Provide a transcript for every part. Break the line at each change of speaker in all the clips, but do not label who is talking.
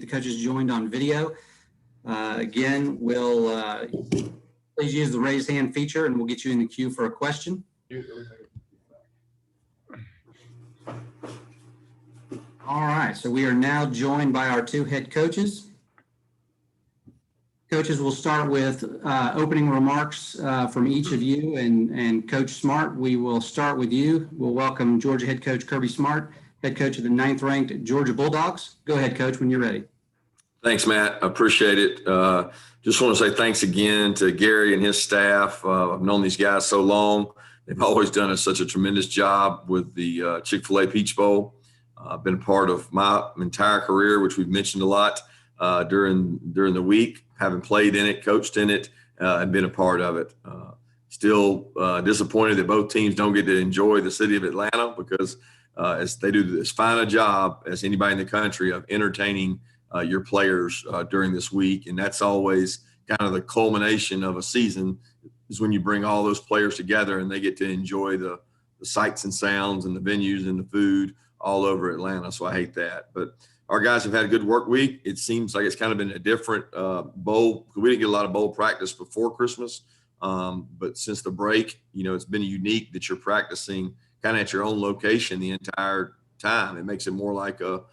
the coaches joined on video. Again, we'll please use the raise hand feature and we'll get you in the queue for a question. All right, so we are now joined by our two head coaches. Coaches, we'll start with opening remarks from each of you, and Coach Smart, we will start with you. We'll welcome Georgia head coach Kirby Smart, head coach of the 9th ranked Georgia Bulldogs. Go ahead, Coach, when you're ready.
Thanks, Matt. I appreciate it. Just want to say thanks again to Gary and his staff. I've known these guys so long. They've always done such a tremendous job with the Chick-fil-A Peach Bowl. I've been a part of my entire career, which we've mentioned a lot during the week, having played in it, coached in it, and been a part of it. Still disappointed that both teams don't get to enjoy the city of Atlanta because as they do as fine a job as anybody in the country of entertaining your players during this week. And that's always kind of the culmination of a season is when you bring all those players together and they get to enjoy the sights and sounds and the venues and the food all over Atlanta. So I hate that. But our guys have had a good work week. It seems like it's kind of been a different bowl. We didn't get a lot of bowl practice before Christmas. But since the break, it's been unique that you're practicing kind of at your own location the entire time. It makes it more like a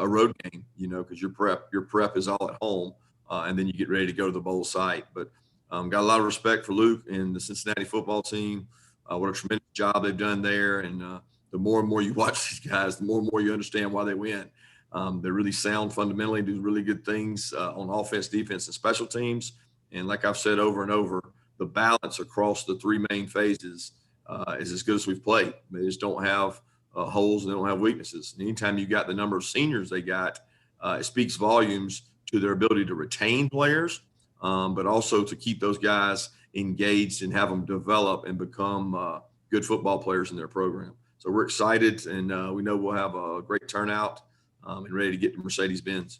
road game, because your prep is all at home, and then you get ready to go to the bowl site. But got a lot of respect for Luke and the Cincinnati football team. What a tremendous job they've done there. And the more and more you watch these guys, the more and more you understand why they win. They're really sound fundamentally, do really good things on offense, defense, and special teams. And like I've said over and over, the balance across the three main phases is as good as we've played. They just don't have holes and they don't have weaknesses. And anytime you got the number of seniors they got, it speaks volumes to their ability to retain players, but also to keep those guys engaged and have them develop and become good football players in their program. So we're excited, and we know we'll have a great turnout and ready to get to Mercedes-Benz.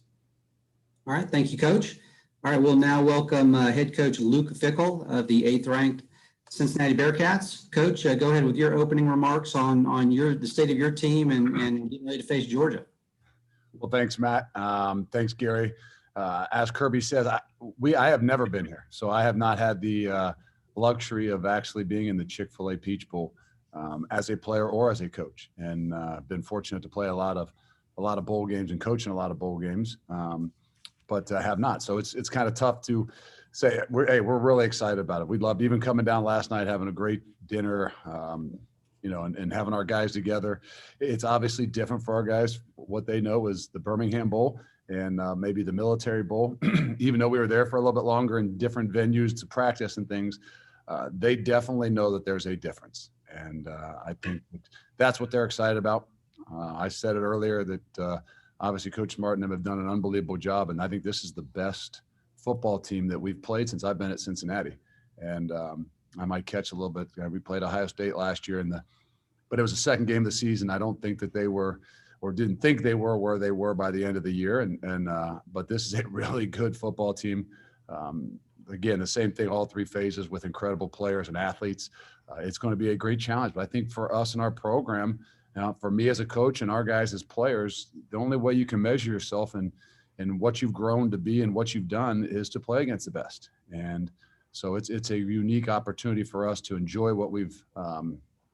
All right, thank you, Coach. All right, we'll now welcome head coach Luke Fickell of the 8th ranked Cincinnati Bearcats. Coach, go ahead with your opening remarks on the state of your team and getting ready to face Georgia.
Well, thanks, Matt. Thanks, Gary. As Kirby said, I have never been here, so I have not had the luxury of actually being in the Chick-fil-A Peach Bowl as a player or as a coach, and been fortunate to play a lot of bowl games and coaching a lot of bowl games, but have not. So it's kind of tough to say. We're really excited about it. We loved even coming down last night, having a great dinner, and having our guys together. It's obviously different for our guys. What they know is the Birmingham Bowl and maybe the Military Bowl. Even though we were there for a little bit longer in different venues to practice and things, they definitely know that there's a difference. And I think that's what they're excited about. I said it earlier that obviously Coach Smart and them have done an unbelievable job. And I think this is the best football team that we've played since I've been at Cincinnati. And I might catch a little bit. We played Ohio State last year, but it was the second game of the season. I don't think that they were or didn't think they were where they were by the end of the year. But this is a really good football team. Again, the same thing, all three phases with incredible players and athletes. It's going to be a great challenge. But I think for us in our program, for me as a coach and our guys as players, the only way you can measure yourself and what you've grown to be and what you've done is to play against the best. And so it's a unique opportunity for us to enjoy what we've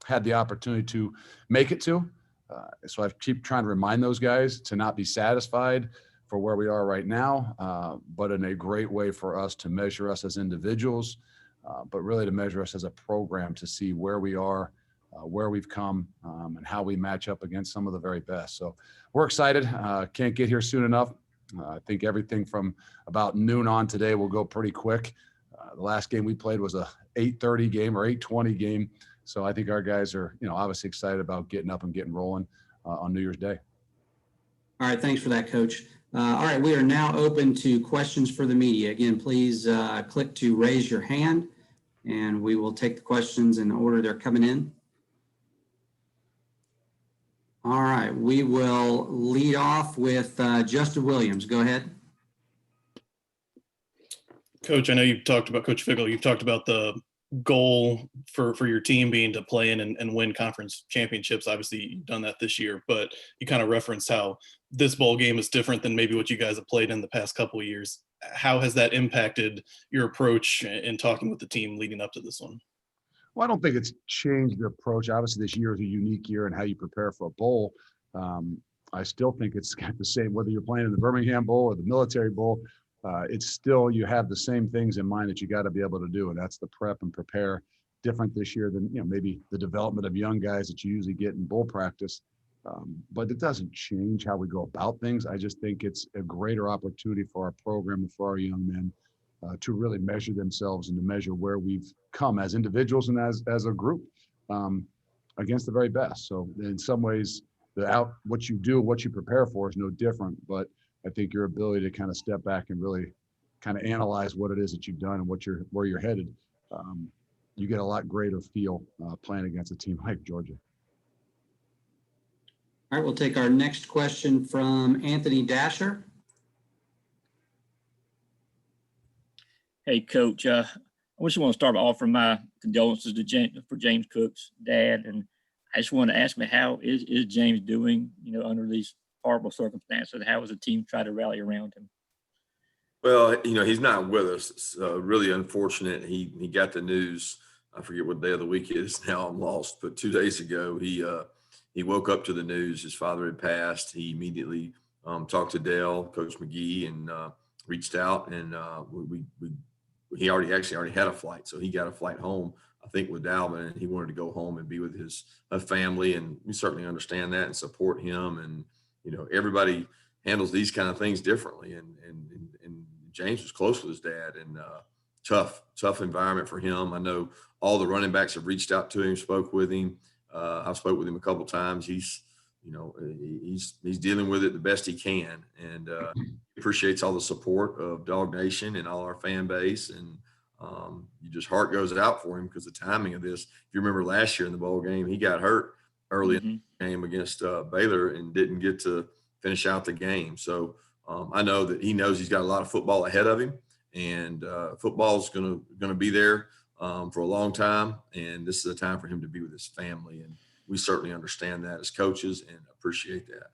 had the opportunity to make it to. So I keep trying to remind those guys to not be satisfied for where we are right now, but in a great way for us to measure us as individuals, but really to measure us as a program to see where we are, where we've come, and how we match up against some of the very best. So we're excited. Can't get here soon enough. I think everything from about noon on today will go pretty quick. The last game we played was a 8:30 game or 8:20 game. So I think our guys are, obviously excited about getting up and getting rolling on New Year's Day.
All right, thanks for that, Coach. All right, we are now open to questions for the media. Again, please click to raise your hand, and we will take the questions in the order they're coming in. All right, we will lead off with Justin Williams. Go ahead.
Coach, I know you've talked about Coach Fickell. You've talked about the goal for your team being to play in and win conference championships. Obviously, you've done that this year, but you kind of referenced how this bowl game is different than maybe what you guys have played in the past couple of years. How has that impacted your approach in talking with the team leading up to this one?
Well, I don't think it's changed the approach. Obviously, this year is a unique year in how you prepare for a bowl. I still think it's got the same, whether you're playing in the Birmingham Bowl or the Military Bowl, it's still, you have the same things in mind that you got to be able to do. And that's the prep and prepare. Different this year than, maybe the development of young guys that you usually get in bowl practice. But it doesn't change how we go about things. I just think it's a greater opportunity for our program and for our young men to really measure themselves and to measure where we've come as individuals and as a group against the very best. So in some ways, what you do, what you prepare for is no different, but I think your ability to kind of step back and really kind of analyze what it is that you've done and where you're headed, you get a lot greater feel playing against a team like Georgia.
All right, we'll take our next question from Anthony Dasher.
Hey, Coach. I just want to start by offering my condolences to for James Cook's dad, and I just want to ask me, how is James doing? Under these horrible circumstances, how has the team tried to rally around him?
Well, he's not with us. It's really unfortunate. He got the news. I forget what day of the week it is now. I'm lost. But 2 days ago, he woke up to the news. His father had passed. He immediately talked to Dale, Coach McGee, and reached out. And he already had a flight, so he got a flight home, I think, with Dalvin, and he wanted to go home and be with his family. And we certainly understand that and support him. And everybody handles these kind of things differently. And James was close with his dad, and tough environment for him. I know all the running backs have reached out to him, spoke with him. I've spoke with him a couple of times. He's dealing with it the best he can, and appreciates all the support of Dog Nation and all our fan base. And heart goes out for him because the timing of this. If you remember last year in the bowl game, he got hurt early in the game against Baylor and didn't get to finish out the game. So I know that he knows he's got a lot of football ahead of him, and football is going to be there for a long time. And this is a time for him to be with his family. And we certainly understand that as coaches and appreciate that.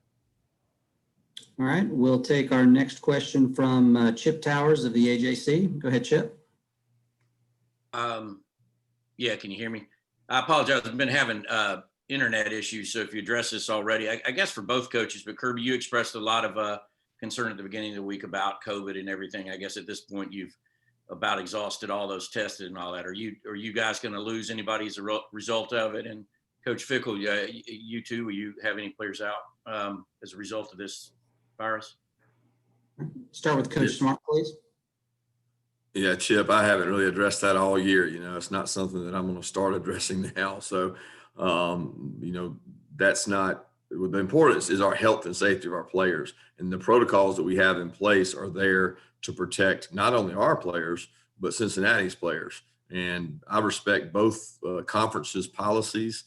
All right, we'll take our next question from Chip Towers of the AJC. Go ahead, Chip.
Yeah, can you hear me? I apologize. I've been having internet issues, so if you address this already, I guess for both coaches, but Kirby, you expressed a lot of concern at the beginning of the week about COVID and everything. I guess at this point you've about exhausted all those tested and all that. Are you guys going to lose anybody as a result of it? And Coach Fickell, you too, will you have any players out as a result of this virus?
Start with Coach Smart, please.
Yeah, Chip, I haven't really addressed that all year. It's not something that I'm going to start addressing now. So, that's not the importance is our health and safety of our players, and the protocols that we have in place are there to protect not only our players, but Cincinnati's players. And I respect both conferences' policies.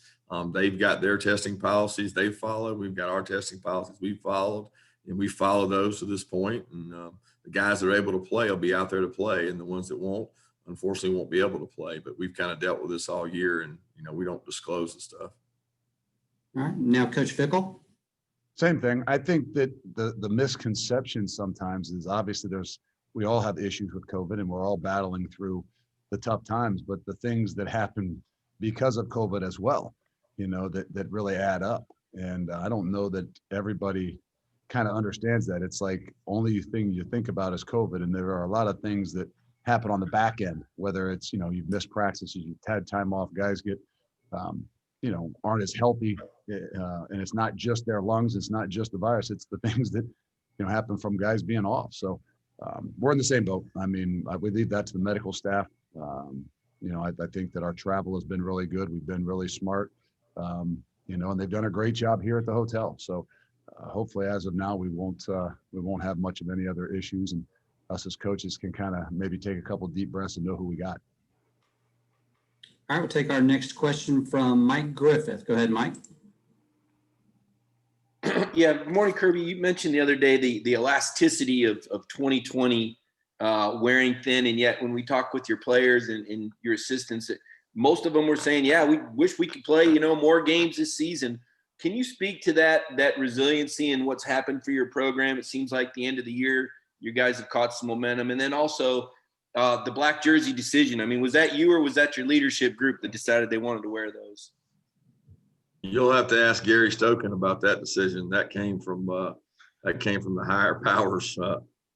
They've got their testing policies they follow. We've got our testing policies we've followed, and we follow those to this point. And the guys that are able to play will be out there to play, and the ones that won't, unfortunately, won't be able to play. But we've kind of dealt with this all year, and we don't disclose the stuff.
All right, now Coach Fickell.
Same thing. I think that the misconception sometimes is obviously we all have issues with COVID, and we're all battling through the tough times, but the things that happen because of COVID as well, that really add up. And I don't know that everybody kind of understands that. It's like only thing you think about is COVID, and there are a lot of things that happen on the back end, whether it's, you've missed practices, you've had time off, guys get, aren't as healthy. And it's not just their lungs, it's not just the virus, it's the things that happen from guys being off. So we're in the same boat. I mean, we leave that to the medical staff. I think that our travel has been really good. We've been really smart, and they've done a great job here at the hotel. So hopefully, as of now, we won't have much of any other issues, and us as coaches can kind of maybe take a couple deep breaths and know who we got.
All right, we'll take our next question from Mike Griffith. Go ahead, Mike.
Yeah, good morning, Kirby. You mentioned the other day the elasticity of 2020 wearing thin. And yet when we talk with your players and your assistants, most of them were saying, yeah, we wish we could play, more games this season. Can you speak to that resiliency and what's happened for your program? It seems like the end of the year, you guys have caught some momentum. And then also the black jersey decision. I mean, was that you or was that your leadership group that decided they wanted to wear those?
You'll have to ask Gary Stoken about that decision. That came from the higher powers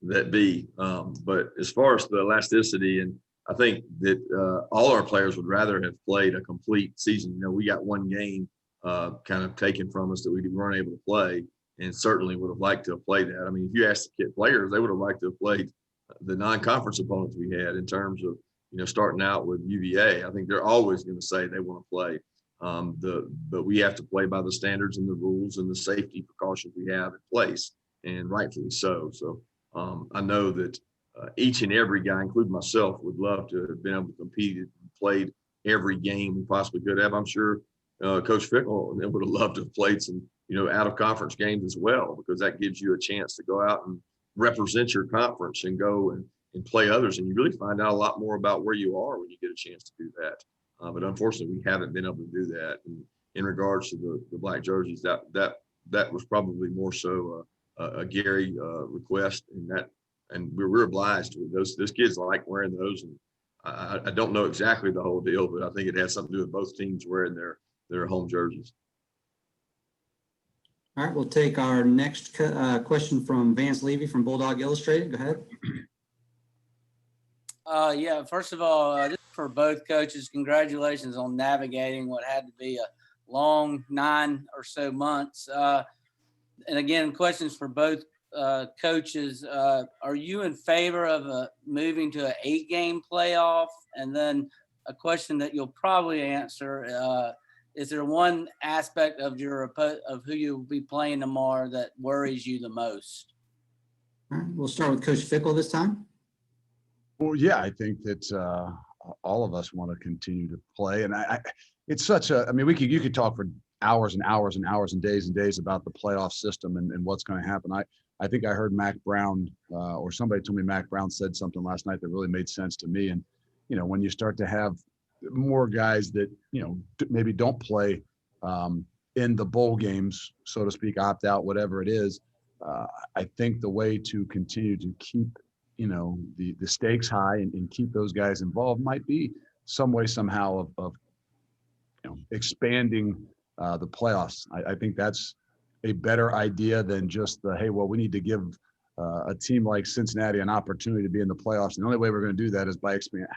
that be. But as far as the elasticity, and I think that all our players would rather have played a complete season. We got one game kind of taken from us that we weren't able to play, and certainly would have liked to have played that. I mean, if you asked the kid players, they would have liked to have played the non-conference opponents we had in terms of starting out with UVA. I think they're always going to say they want to play. But we have to play by the standards and the rules and the safety precautions we have in place, and rightfully so. So I know that each and every guy, including myself, would love to have been able to compete and played every game we possibly could have. I'm sure Coach Fickell would have loved to have played some, out of conference games as well, because that gives you a chance to go out and represent your conference and go and play others. And you really find out a lot more about where you are when you get a chance to do that. But unfortunately, we haven't been able to do that. And in regards to the black jerseys, that was probably more so a Gary request, and we're obliged to. Those kids like wearing those, and I don't know exactly the whole deal, but I think it has something to do with both teams wearing their home jerseys.
All right, we'll take our next question from Vance Levy from Bulldog Illustrated. Go ahead.
Yeah, first of all, this is for both coaches. Congratulations on navigating what had to be a long 9 or so months. And again, questions for both coaches. Are you in favor of moving to an 8-game playoff? And then a question that you'll probably answer, is there one aspect of of who you'll be playing tomorrow that worries you the most?
All right, we'll start with Coach Fickell this time.
Well, yeah, I think that all of us want to continue to play, and it's such a. I mean, you could talk for hours and hours and hours and days about the playoff system and what's going to happen. I think I heard Mac Brown or somebody told me Mac Brown said something last night that really made sense to me. And when you start to have more guys that maybe don't play in the bowl games, so to speak, opt out, whatever it is, I think the way to continue to keep the stakes high and keep those guys involved might be some way somehow of expanding the playoffs. I think that's a better idea than just hey, well, we need to give a team like Cincinnati an opportunity to be in the playoffs. And the only way we're going to do that is by expanding.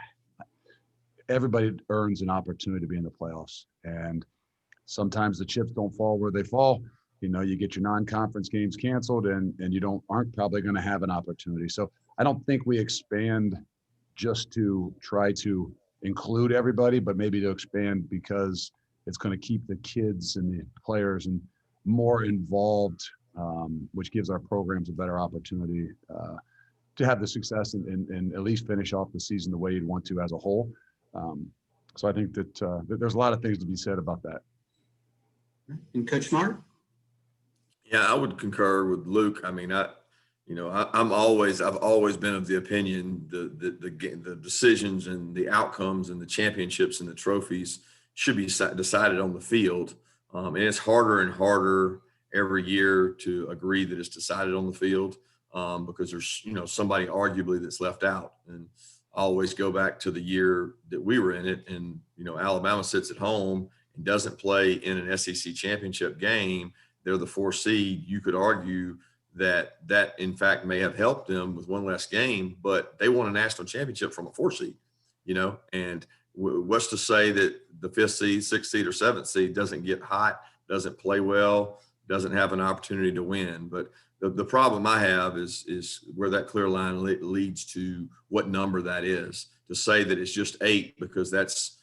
Everybody earns an opportunity to be in the playoffs, and sometimes the chips don't fall where they fall. You get your non-conference games canceled, and you aren't probably going to have an opportunity. So I don't think we expand just to try to include everybody, but maybe to expand because it's going to keep the kids and the players and more involved, which gives our programs a better opportunity to have the success and at least finish off the season the way you'd want to as a whole. So I think that there's a lot of things to be said about that.
And Coach Smart?
Yeah, I would concur with Luke. I mean, I've always been of the opinion the decisions and the outcomes and the championships and the trophies should be decided on the field. And it's harder and harder every year to agree that it's decided on the field because there's, somebody arguably that's left out. And I always go back to the year that we were in it, and, Alabama sits at home and doesn't play in an SEC championship game. They're the 4 seed. You could argue that in fact may have helped them with one less game, but they won a national championship from a 4 seed, and what's to say that the 5th seed, 6th seed, or 7th seed doesn't get hot, doesn't play well, doesn't have an opportunity to win. But the problem I have is where that clear line leads to what number that is. To say that it's just 8 because that's,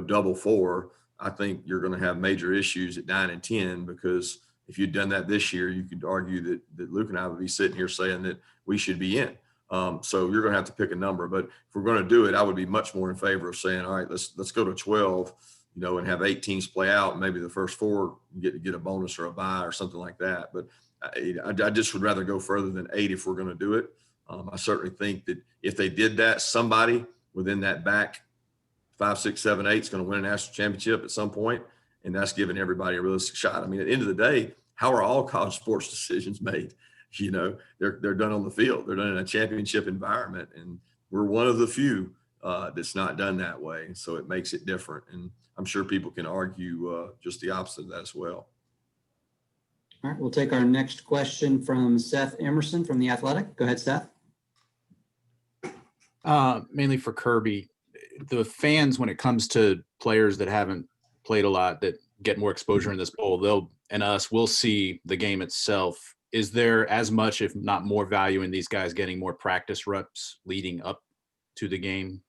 double 4, I think you're going to have major issues at 9 and 10, because if you'd done that this year, you could argue that Luke and I would be sitting here saying that we should be in. So you're going to have to pick a number. But if we're going to do it, I would be much more in favor of saying, all right, let's go to 12, and have 8 teams play out. Maybe the first 4 get a bonus or a bye or something like that. But I just would rather go further than 8 if we're going to do it. I certainly think that if they did that, somebody within that back 5, 6, 7, 8 is going to win a national championship at some point, and that's giving everybody a realistic shot. I mean, at the end of the day, how are all college sports decisions made? You know, they're done on the field. They're done in a championship environment, and we're one of the few that's not done that way. So it makes it different, and I'm sure people can argue just the opposite of that as well.
All right, we'll take our next question from Seth Emerson from The Athletic. Go ahead, Seth.
Mainly for Kirby, the fans, when it comes to players that haven't played a lot, that get more exposure in this bowl, we'll see the game itself. Is there as much, if not more, value in these guys getting more practice reps leading up to the game?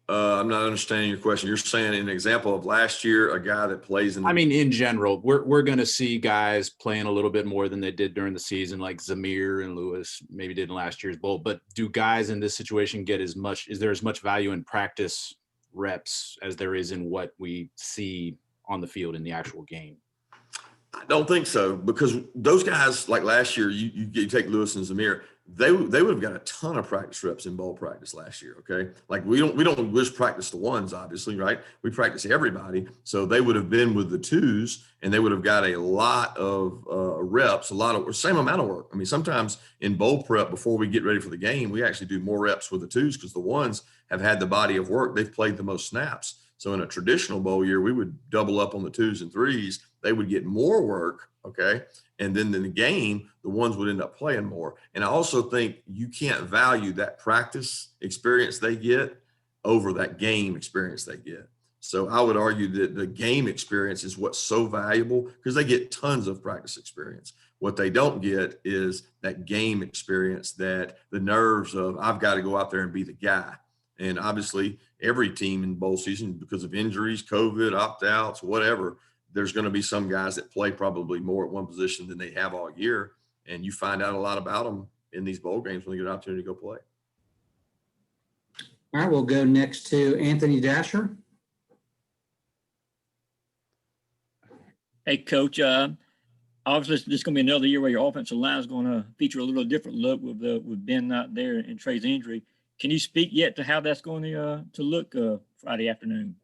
I'm not understanding your question. You're saying an example of last year, a guy that plays in.
I mean, in general, we're going to see guys playing a little bit more than they did during the season, like Zamir and Lewis maybe did in last year's bowl. But do guys in this situation get as much? Is there as much value in practice reps as there is in what we see on the field in the actual game?
I don't think so, because those guys, like last year, you take Lewis and Zamir, they would have got a ton of practice reps in bowl practice last year. Okay, like we don't just practice the ones, obviously, right? We practice everybody, so they would have been with the twos, and they would have got a lot of reps, same amount of work. I mean, sometimes in bowl prep before we get ready for the game, we actually do more reps with the twos because the ones have had the body of work. They've played the most snaps. So in a traditional bowl year, we would double up on the 2s and 3s. They would get more work, okay? And then in the game, the ones would end up playing more. And I also think you can't value that practice experience they get over that game experience they get. So I would argue that the game experience is what's so valuable because they get tons of practice experience. What they don't get is that game experience, that the nerves of, I've got to go out there and be the guy. And obviously, every team in bowl season, because of injuries, COVID, opt-outs, whatever, there's going to be some guys that play probably more at one position than they have all year. And you find out a lot about them in these bowl games when you get an opportunity to go play.
All right, we'll go next to Anthony Dasher.
Hey, Coach. Obviously, this is going to be another year where your offensive line is going to feature a little different look with Ben not there and Trey's injury. Can you speak yet to how that's going to look Friday afternoon?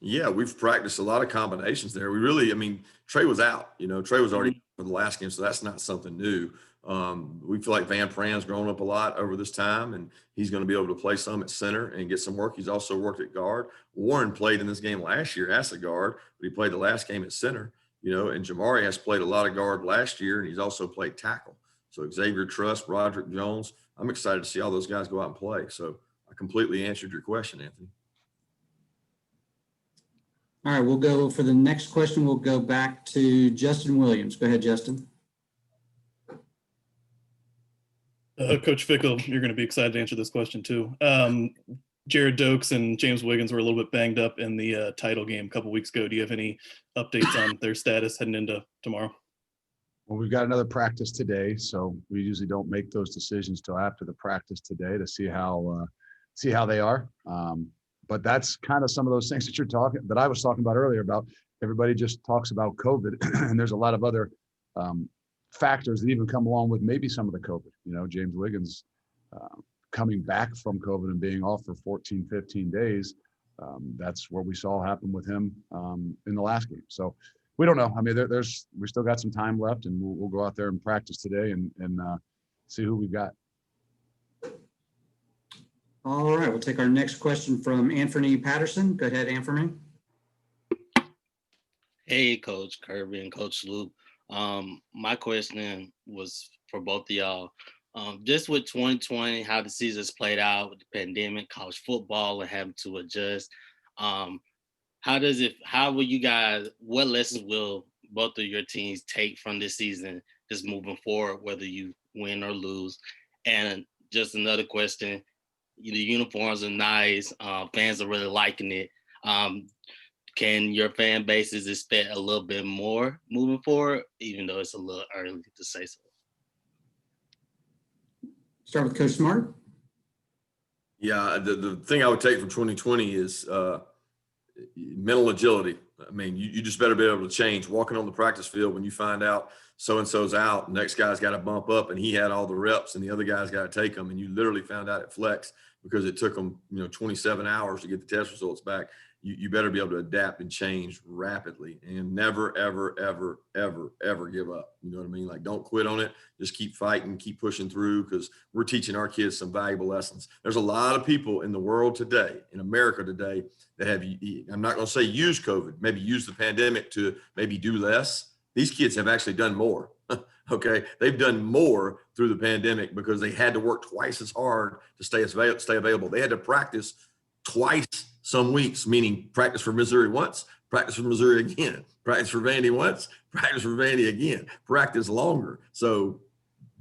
Yeah, we've practiced a lot of combinations there. Trey was out. Trey was already for the last game, so that's not something new. We feel like Van Pran's grown up a lot over this time, and he's going to be able to play some at center and get some work. He's also worked at guard. Warren played in this game last year as a guard, but he played the last game at center. And Jamari has played a lot of guard last year, and he's also played tackle. So Xavier Truss, Roderick Jones, I'm excited to see all those guys go out and play. So I completely answered your question, Anthony.
All right, we'll go for the next question. We'll go back to Justin Williams. Go ahead, Justin.
Coach Fickell, you're going to be excited to answer this question too. Jared Dokes and James Wiggins were a little bit banged up in the title game a couple weeks ago. Do you have any updates on their status heading into tomorrow?
Well, we've got another practice today, so we usually don't make those decisions till after the practice today to see how they are. But that's kind of some of those things that I was talking about earlier about. Everybody just talks about COVID, and there's a lot of other factors that even come along with maybe some of the COVID. James Wiggins coming back from COVID and being off for 14, 15 days. That's what we saw happen with him in the last game. So we don't know. I mean, we still got some time left, and we'll go out there and practice today and see who we've got.
All right, we'll take our next question from Anthony Patterson. Go ahead, Anthony.
Hey, Coach Kirby and Coach Luke. My question was for both of y'all. Just with 2020, how the season's played out with the pandemic, college football, and having to adjust. What lessons will both of your teams take from this season just moving forward, whether you win or lose? And just another question, the uniforms are nice. Fans are really liking it. Can your fan bases expect a little bit more moving forward, even though it's a little early to say so?
Start with Coach Smart.
Yeah, the thing I would take from 2020 is mental agility. I mean, you just better be able to change. Walking on the practice field when you find out so-and-so's out, the next guy's got to bump up and he had all the reps and the other guy's got to take them. And you literally found out at flex because it took them, 27 hours to get the test results back. You better be able to adapt and change rapidly and never, ever, ever, ever, ever give up. You know what I mean? Like, don't quit on it. Just keep fighting, keep pushing through, because we're teaching our kids some valuable lessons. There's a lot of people in the world today, in America today, that have, I'm not going to say use COVID, maybe use the pandemic to maybe do less. These kids have actually done more. Okay. They've done more through the pandemic because they had to work twice as hard to stay available. They had to practice twice some weeks, meaning practice for Missouri once, practice for Missouri again, practice for Vandy once, practice for Vandy again, practice longer. So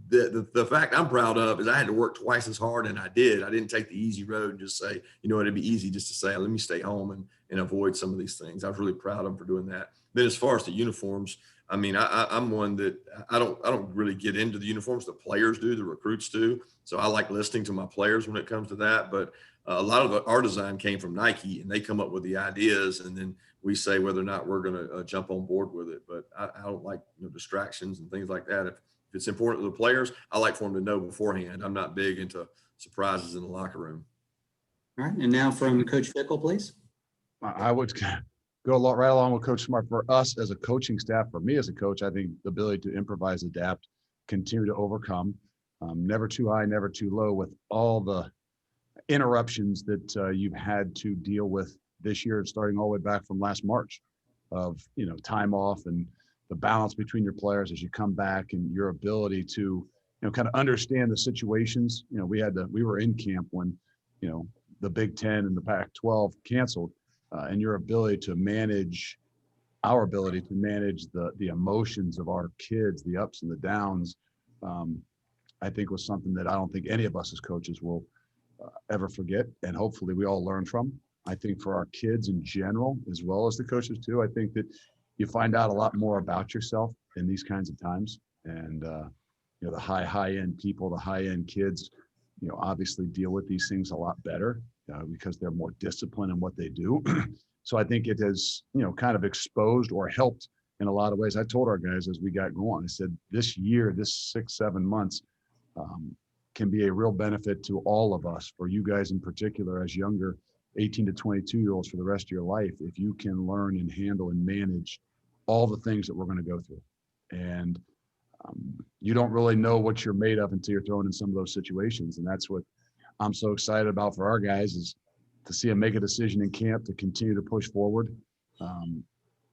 the fact I'm proud of is I had to work twice as hard, and I did. I didn't take the easy road and just say, it'd be easy just to say, let me stay home and avoid some of these things. I was really proud of them for doing that. Then as far as the uniforms, I mean, I'm one that I don't really get into the uniforms. The players do, the recruits do. So I like listening to my players when it comes to that. But a lot of our design came from Nike, and they come up with the ideas, and then we say whether or not we're going to jump on board with it. But I don't like distractions and things like that. If it's important to the players, I like for them to know beforehand. I'm not big into surprises in the locker room.
All right. And now from Coach Fickell, please.
I would go right along with Coach Smart. For us as a coaching staff, for me as a coach, I think the ability to improvise, adapt, continue to overcome, never too high, never too low, with all the interruptions that you've had to deal with this year, starting all the way back from last March, of time off and the balance between your players as you come back, and your ability to kind of understand the situations. We were in camp when the Big Ten and the Pac-12 canceled, and your ability to manage the emotions of our kids, the ups and the downs, I think was something that I don't think any of us as coaches will ever forget, and hopefully we all learn from. I think for our kids in general, as well as the coaches too, I think that you find out a lot more about yourself in these kinds of times. And the high-end people, the high-end kids, obviously deal with these things a lot better because they're more disciplined in what they do. So I think it has, kind of exposed or helped in a lot of ways. I told our guys as we got going, I said, this year, this 6-7 months, can be a real benefit to all of us, for you guys in particular, as younger 18 to 22-year-olds, for the rest of your life, if you can learn and handle and manage all the things that we're going to go through. And you don't really know what you're made of until you're thrown in some of those situations. And that's what I'm so excited about for our guys, is to see them make a decision in camp to continue to push forward,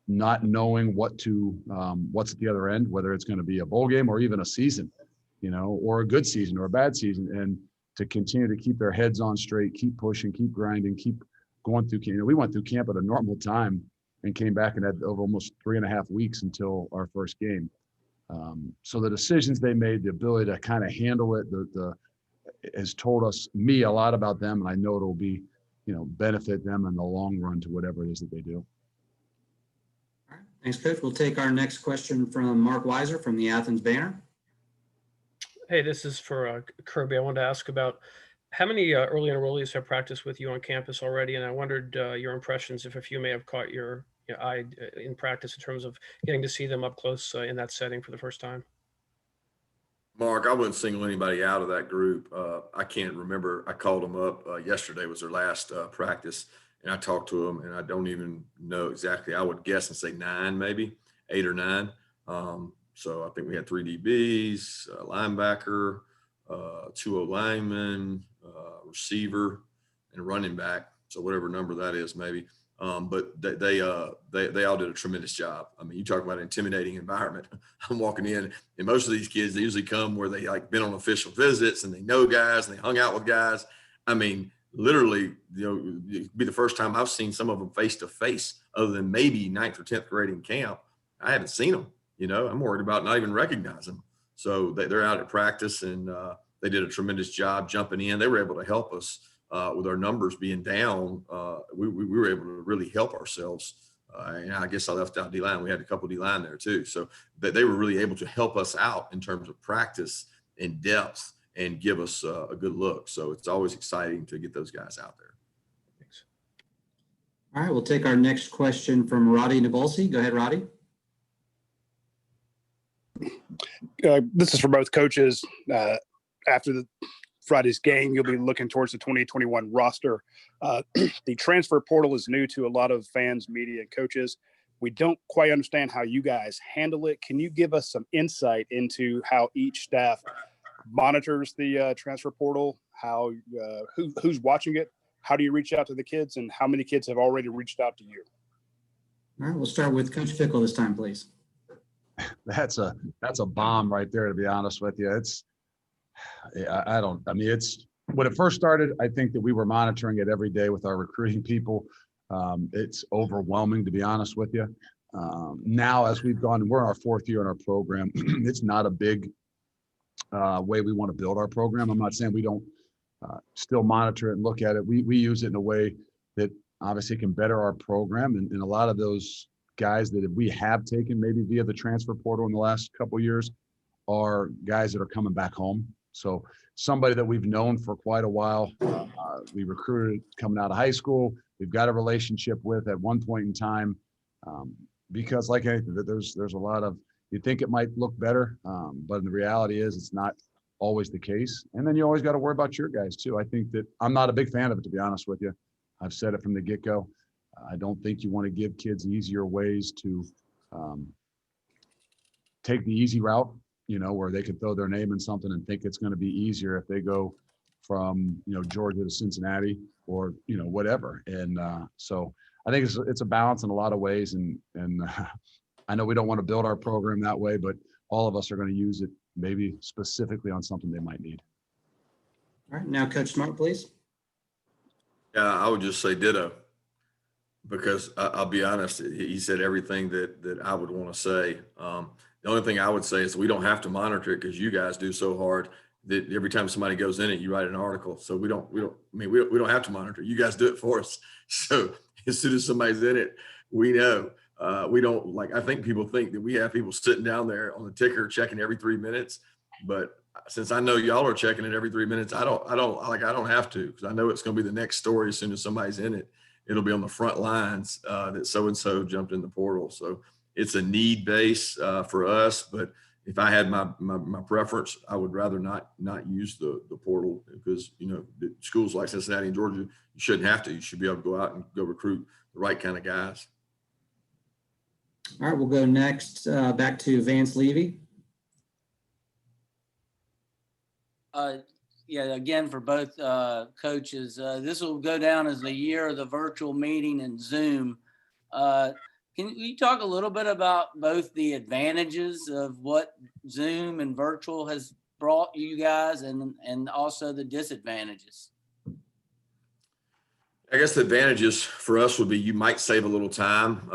not knowing what's at the other end, whether it's going to be a bowl game or even a season, or a good season or a bad season, and to continue to keep their heads on straight, keep pushing, keep grinding, keep going through camp. We went through camp at a normal time and came back and had over almost 3.5 weeks until our first game. So the decisions they made, the ability to kind of handle it, has told me a lot about them, and I know it'll be, benefit them in the long run to whatever it is that they do.
All right. Thanks, Coach. We'll take our next question from Mark Weiser from the Athens Banner.
Hey, this is for Kirby. I wanted to ask about how many early enrollees have practiced with you on campus already, and I wondered your impressions, if a few may have caught your eye in practice in terms of getting to see them up close in that setting for the first time.
Mark, I wouldn't single anybody out of that group. I can't remember. I called them up yesterday, was their last practice, and I talked to them, and I don't even know exactly. I would guess and say 9, maybe 8 or 9. So I think we had 3 DBs, a linebacker, 2 O-linemen, receiver, and a running back. So whatever number that is, maybe. But they all did a tremendous job. I mean, you talk about an intimidating environment. I'm walking in, and most of these kids, they usually come where they been on official visits and they know guys and they hung out with guys. I mean, literally, it'd be the first time I've seen some of them face to face, other than maybe 9th or 10th grade in camp. I haven't seen them. I'm worried about not even recognizing them. So they're out at practice, and they did a tremendous job jumping in. They were able to help us with our numbers being down. We were able to really help ourselves. And I guess I left out D-line. We had a couple D-line there too. So they were really able to help us out in terms of practice and depth and give us a good look. So it's always exciting to get those guys out there.
Thanks.
All right, we'll take our next question from Roddy Nabolsi. Go ahead, Roddy.
This is for both coaches. After Friday's game, you'll be looking towards the 2021 roster. The transfer portal is new to a lot of fans, media, and coaches. We don't quite understand how you guys handle it. Can you give us some insight into how each staff monitors the transfer portal? How who's watching it? How do you reach out to the kids, and how many kids have already reached out to you?
All right, we'll start with Coach Fickell this time, please.
That's a bomb right there, to be honest with you. It's when it first started, I think that we were monitoring it every day with our recruiting people. It's overwhelming, to be honest with you. Now, as we've gone, we're in our 4th year in our program. It's not a big way we want to build our program. I'm not saying we don't still monitor it and look at it. We use it in a way that obviously can better our program. And a lot of those guys that we have taken maybe via the transfer portal in the last couple of years are guys that are coming back home. So somebody that we've known for quite a while, we recruited coming out of high school, we've got a relationship with at one point in time, because like anything, there's a lot of, you think it might look better, but the reality is it's not always the case. And then you always got to worry about your guys too. I think that I'm not a big fan of it, to be honest with you. I've said it from the get-go. I don't think you want to give kids easier ways to take the easy route, where they can throw their name in something and think it's going to be easier if they go from, Georgia to Cincinnati or, whatever. And so I think it's a balance in a lot of ways. And I know we don't want to build our program that way, but all of us are going to use it maybe specifically on something they might need.
All right, now Coach Smart, please.
Yeah, I would just say ditto, because I'll be honest, he said everything that I would want to say. The only thing I would say is we don't have to monitor it because you guys do so hard that every time somebody goes in it, you write an article. So we don't have to monitor. You guys do it for us. So as soon as somebody's in it, we know. We don't, I think people think that we have people sitting down there on the ticker checking every 3 minutes, but since I know y'all are checking it every 3 minutes, I don't have to, because I know it's going to be the next story. As soon as somebody's in it, it'll be on the front lines that so-and-so jumped in the portal. So it's a need base for us. But if I had my preference, I would rather not use the portal, because, the schools like Cincinnati and Georgia, you shouldn't have to. You should be able to go out and go recruit the right kind of guys.
All right, we'll go next back to Vance Levy.
Yeah, again, for both coaches, this will go down as the year of the virtual meeting and Zoom. Can you talk a little bit about both the advantages of what Zoom and virtual has brought you guys, and also the disadvantages?
I guess the advantages for us would be you might save a little time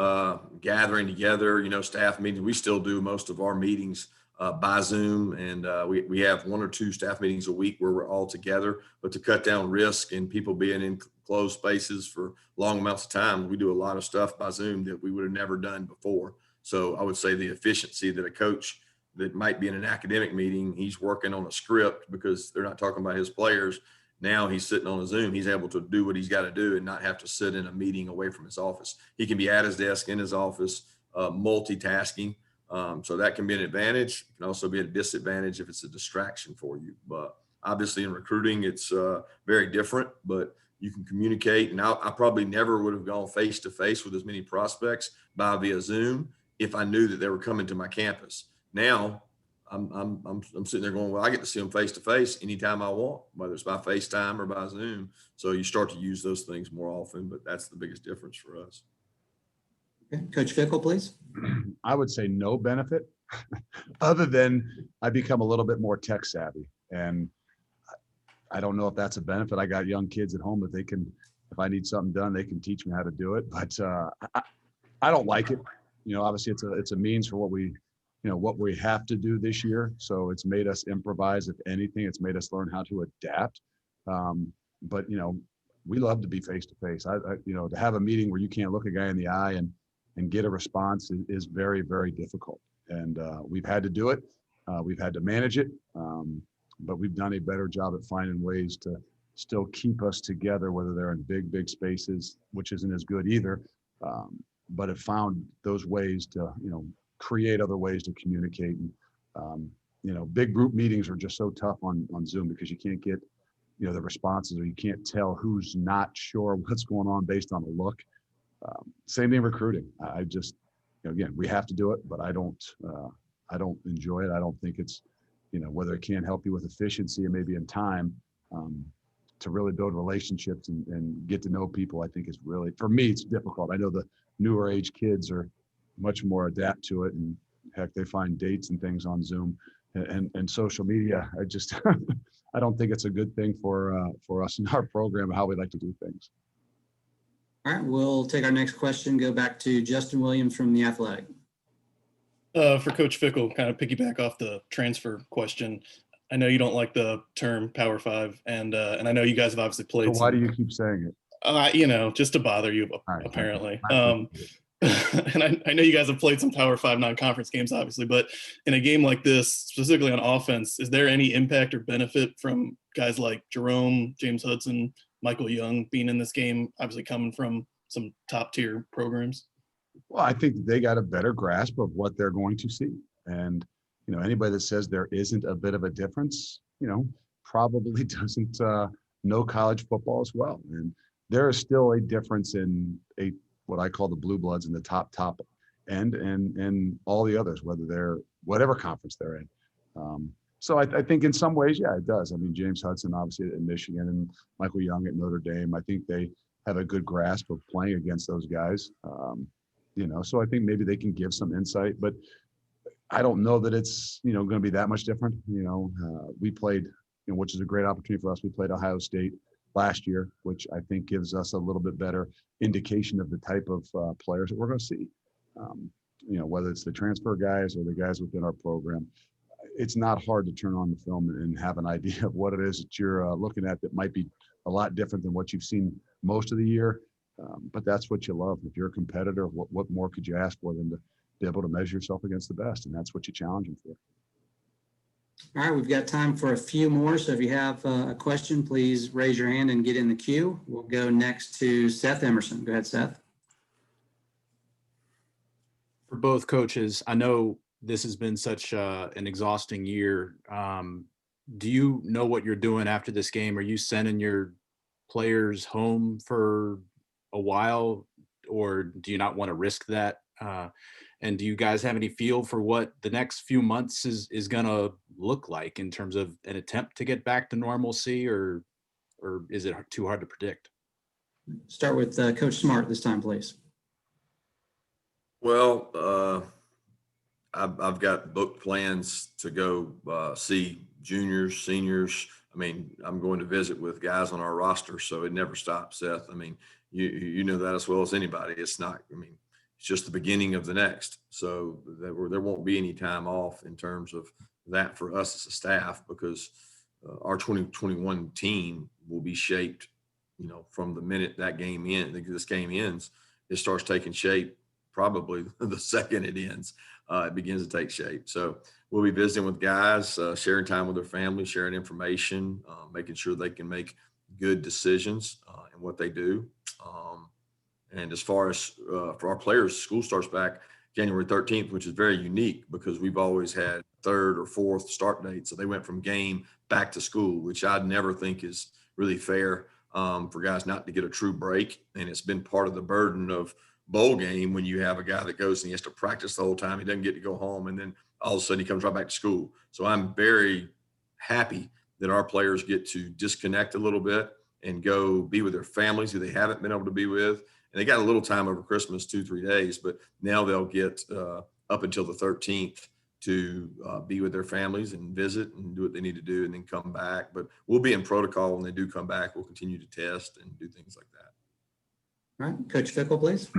gathering together, staff meetings. We still do most of our meetings by Zoom, and we have 1 or 2 staff meetings a week where we're all together. But to cut down risk and people being in closed spaces for long amounts of time, we do a lot of stuff by Zoom that we would have never done before. So I would say the efficiency that a coach that might be in an academic meeting, he's working on a script because they're not talking about his players. Now he's sitting on a Zoom. He's able to do what he's got to do and not have to sit in a meeting away from his office. He can be at his desk in his office, multitasking. So that can be an advantage. It can also be a disadvantage if it's a distraction for you. But obviously in recruiting, it's very different, but you can communicate. And I probably never would have gone face-to-face with as many prospects via Zoom if I knew that they were coming to my campus. Now, I'm sitting there going, well, I get to see them face-to-face anytime I want, whether it's by FaceTime or by Zoom. So you start to use those things more often, but that's the biggest difference for us.
Okay. Coach Fickell, please.
I would say no benefit other than I become a little bit more tech savvy. And I don't know if that's a benefit. I got young kids at home that they can, if I need something done, they can teach me how to do it. But I don't like it. Obviously it's a means for what we have to do this year. So it's made us improvise. If anything, it's made us learn how to adapt. But we love to be face-to-face. To have a meeting where you can't look a guy in the eye and get a response is very, very difficult. And we've had to do it. We've had to manage it. But we've done a better job at finding ways to still keep us together, whether they're in big spaces, which isn't as good either. But have found those ways to, create other ways to communicate. And, big group meetings are just so tough on Zoom because you can't get, the responses, or you can't tell who's not sure what's going on based on a look. Same thing recruiting. I just, again, we have to do it, but I don't enjoy it. I don't think it's, whether it can help you with efficiency and maybe in time, to really build relationships and get to know people, I think is really, for me, it's difficult. I know the newer age kids are much more adapt to it, and heck, they find dates and things on Zoom and social media. I just, I don't think it's a good thing for us in our program, how we like to do things.
All right, we'll take our next question, go back to Justin Williams from The Athletic.
For Coach Fickell, kind of piggyback off the transfer question. I know you don't like the term Power Five, and I know you guys have obviously played.
So why do you keep saying it?
Just to bother you,
right,
apparently.
okay.
And I know you guys have played some Power Five non-conference games, obviously, but in a game like this, specifically on offense, is there any impact or benefit from guys like Jerome, James Hudson, Michael Young being in this game, obviously coming from some top tier programs?
Well, I think they got a better grasp of what they're going to see. And, anybody that says there isn't a bit of a difference, probably doesn't know college football as well. And there is still a difference in what I call the blue bloods in the top end and all the others, whether they're whatever conference they're in. So I think in some ways, yeah, it does. I mean, James Hudson, obviously at Michigan, and Michael Young at Notre Dame, I think they have a good grasp of playing against those guys. So I think maybe they can give some insight, but I don't know that it's, going to be that much different. We played, which is a great opportunity for us. We played Ohio State last year, which I think gives us a little bit better indication of the type of players that we're going to see. Whether it's the transfer guys or the guys within our program, it's not hard to turn on the film and have an idea of what it is that you're looking at that might be a lot different than what you've seen most of the year. But that's what you love. If you're a competitor, what more could you ask for than to be able to measure yourself against the best? And that's what you challenge them for.
All right, we've got time for a few more. So if you have a question, please raise your hand and get in the queue. We'll go next to Seth Emerson. Go ahead, Seth.
For both coaches, I know this has been such an exhausting year. Do you know what you're doing after this game? Are you sending your players home for a while, or do you not want to risk that? And do you guys have any feel for what the next few months is going to look like in terms of an attempt to get back to normalcy, or is it too hard to predict?
Start with Coach Smart this time, please.
Well, I've got booked plans to go see juniors, seniors. I mean, I'm going to visit with guys on our roster, so it never stops, Seth. I mean, you know that as well as anybody. It's not, it's just the beginning of the next. So there won't be any time off in terms of that for us as a staff, because our 2021 team will be shaped, from the minute this game ends, it starts taking shape. Probably the second it ends, it begins to take shape. So we'll be visiting with guys, sharing time with their family, sharing information, making sure they can make good decisions in what they do. And as far as for our players, school starts back January 13th, which is very unique because we've always had third or fourth start date. So they went from game back to school, which I'd never think is really fair for guys not to get a true break. And it's been part of the burden of bowl game when you have a guy that goes and he has to practice the whole time. He doesn't get to go home, and then all of a sudden he comes right back to school. So I'm very happy that our players get to disconnect a little bit and go be with their families who they haven't been able to be with. And they got a little time over Christmas, 2-3 days, but now they'll get up until the 13th to be with their families and visit and do what they need to do and then come back. But we'll be in protocol when they do come back. We'll continue to test and do things like that.
All right, Coach Fickell, please.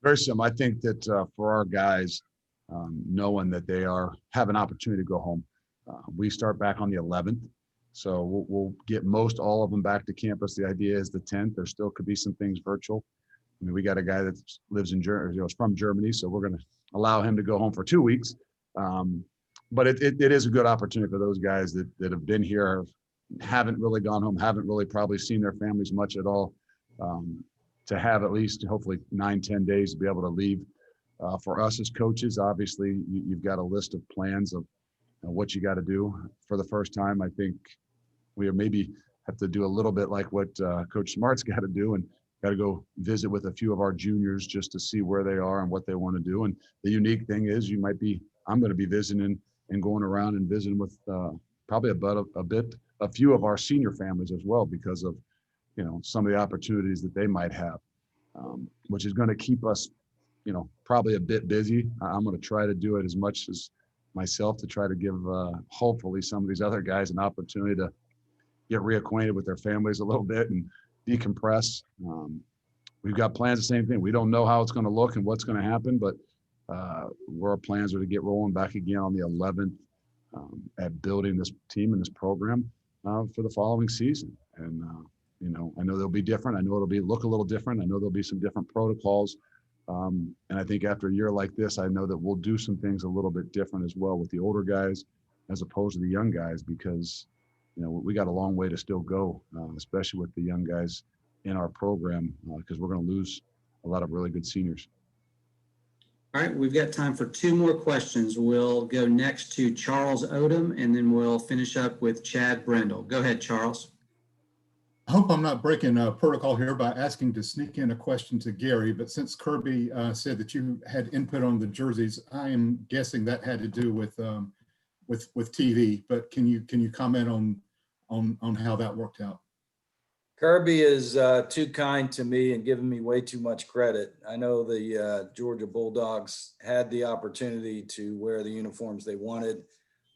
Very similar. I think that for our guys, knowing that they have an opportunity to go home, we start back on the 11th. So we'll get all of them back to campus. The idea is the 10th. There still could be some things virtual. I mean, we got a guy that lives in Germany, is from Germany, so we're going to allow him to go home for 2 weeks. But it is a good opportunity for those guys that have been here haven't really gone home, haven't really probably seen their families much at all, to have at least hopefully 9-10 days to be able to leave. For us as coaches, obviously you've got a list of plans of what you got to do. For the first time, I think we maybe have to do a little bit like what Coach Smart's got to do, and got to go visit with a few of our juniors just to see where they are and what they want to do. And the unique thing is I'm going to be visiting and going around and visiting with probably a few of our senior families as well, because of, some of the opportunities that they might have, which is going to keep us, probably a bit busy. I'm going to try to do it as much as myself to try to give, hopefully some of these other guys an opportunity to get reacquainted with their families a little bit and decompress. We've got plans, the same thing. We don't know how it's going to look and what's going to happen, but our plans are to get rolling back again on the 11th at building this team and this program for the following season. And, I know they'll be different. I know it'll look a little different. I know there'll be some different protocols. And I think after a year like this, I know that we'll do some things a little bit different as well with the older guys as opposed to the young guys, because we got a long way to still go, especially with the young guys in our program, because we're going to lose a lot of really good seniors.
All right, we've got time for 2 more questions. We'll go next to Charles Odom, and then we'll finish up with Chad Brendel. Go ahead, Charles.
I hope I'm not breaking protocol here by asking to sneak in a question to Gary, but since Kirby said that you had input on the jerseys, I am guessing that had to do with TV. But can you comment on how that worked out?
Kirby is too kind to me and giving me way too much credit. I know the Georgia Bulldogs had the opportunity to wear the uniforms they wanted.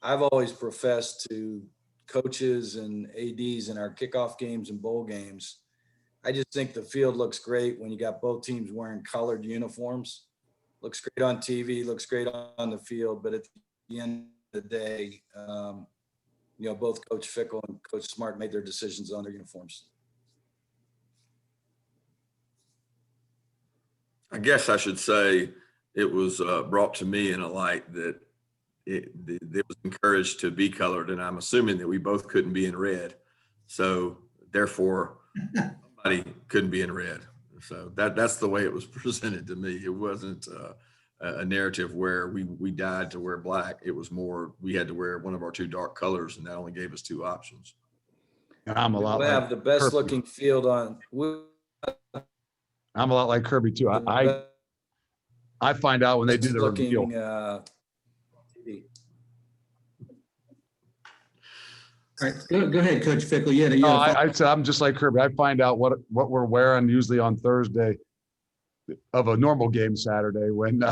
I've always professed to coaches and ADs in our kickoff games and bowl games, I just think the field looks great when you got both teams wearing colored uniforms. Looks great on TV, looks great on the field, but at the end of the day, both Coach Fickell and Coach Smart made their decisions on their uniforms.
I guess I should say it was brought to me in a light that it was encouraged to be colored, and I'm assuming that we both couldn't be in red, so therefore somebody couldn't be in red. So that's the way it was presented to me. It wasn't a narrative where we died to wear black. It was more we had to wear one of our 2 dark colors, and that only gave us 2 options.
And I'm a lot
we have the best
Kirby.
Looking field on.
I'm a lot like Kirby too. I find out when they do the reveal.
TV. All right, go ahead, Coach Fickell.
I'm just like Kirby. I find out what we're wearing usually on Thursday of a normal game Saturday when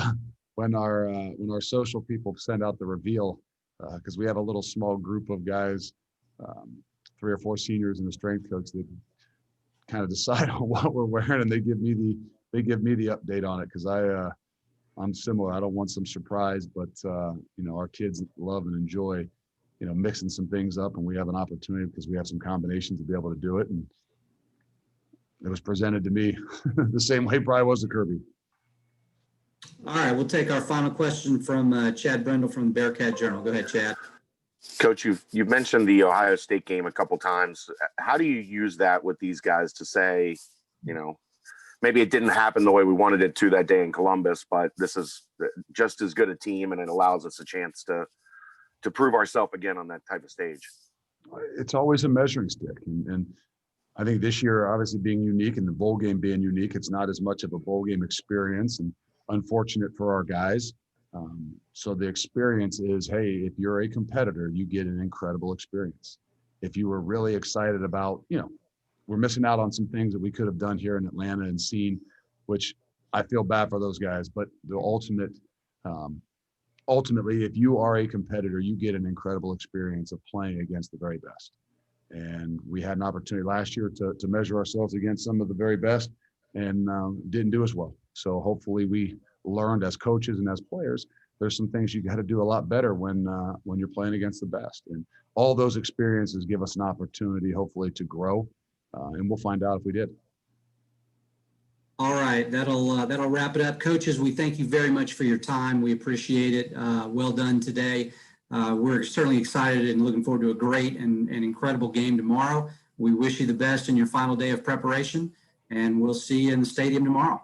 our social people send out the reveal, because we have a little small group of guys, 3 or 4 seniors and a strength coach that kind of decide on what we're wearing, and they give me the update on it, because I'm similar. I don't want some surprise, but our kids love and enjoy mixing some things up, and we have an opportunity because we have some combinations to be able to do it. And it was presented to me the same way probably was to Kirby.
All right, we'll take our final question from Chad Brendel from the Bearcat Journal. Go ahead, Chad.
Coach, you've mentioned the Ohio State game a couple times. How do you use that with these guys to say, maybe it didn't happen the way we wanted it to that day in Columbus, but this is just as good a team, and it allows us a chance to prove ourselves again on that type of stage?
It's always a measuring stick. And I think this year, obviously being unique and the bowl game being unique, it's not as much of a bowl game experience, and unfortunate for our guys. So the experience is, hey, if you're a competitor, you get an incredible experience. If you were really excited about, we're missing out on some things that we could have done here in Atlanta and seen, which I feel bad for those guys, but the ultimately, if you are a competitor, you get an incredible experience of playing against the very best. And we had an opportunity last year to measure ourselves against some of the very best, and didn't do as well. So hopefully we learned as coaches and as players, there's some things you got to do a lot better when you're playing against the best. And all those experiences give us an opportunity, hopefully, to grow. And we'll find out if we did.
All right, that'll wrap it up. Coaches, we thank you very much for your time. We appreciate it. Well done today. We're certainly excited and looking forward to a great and incredible game tomorrow. We wish you the best in your final day of preparation, and we'll see you in the stadium tomorrow.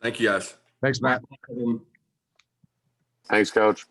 Thank you, guys.
Thanks, Matt.
Everyone.
Thanks, Coach.